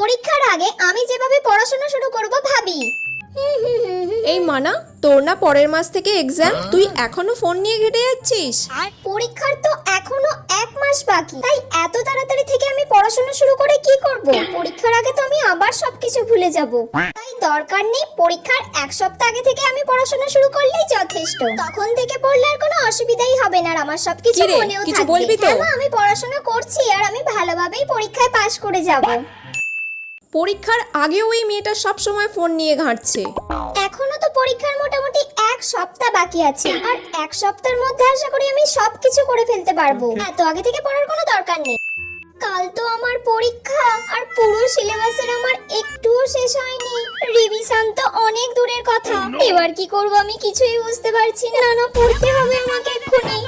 পরীক্ষার আগে আমি যেভাবে পড়াশোনা শুরু করব ভাবি। এই মানা, তোর না পরের মাস থেকে এক্সাম, তুই এখনো ফোন নিয়ে ঘেটে যাচ্ছিস? পরীক্ষার তো এখনো 1 মাস বাকি, তাই এত তাড়াতাড়ি থেকে আমি পড়াশোনা শুরু করে কি করব? পরীক্ষার আগে তো আমি আবার সবকিছু ভুলে যাব। তাই দরকার নেই, পরীক্ষার 1 সপ্তাহ আগে থেকে আমি পড়াশোনা শুরু করলেই যথেষ্ট। তখন থেকে পড়লে আর কোনো অসুবিধাই হবে না, আর আমার সবকিছু কি রে, মনেও কিছু থাকবে। বলবি তো? হ্যাঁ মা, আমি পড়াশোনা করছি আর আমি ভালোভাবেই পরীক্ষায় পাশ করে যাব। পরীক্ষার আগেও এই মেয়েটা সব সময় ফোন নিয়ে ঘাঁটছে। এখনো তো পরীক্ষার মোটামুটি 1 সপ্তাহ বাকি আছে, আর 1 সপ্তাহের মধ্যে আশা করি আমি সবকিছু করে ফেলতে পারবো। এত আগে থেকে পড়ার কোনো দরকার নেই। কাল তো আমার পরীক্ষা, আর পুরো সিলেবাসের আমার একটুও শেষ হয়নি। রিভিশন তো অনেক দূরের কথা। এবার কি করব আমি কিছুই বুঝতে পারছি না। না পড়তে হবে আমাকে এক্ষুনি।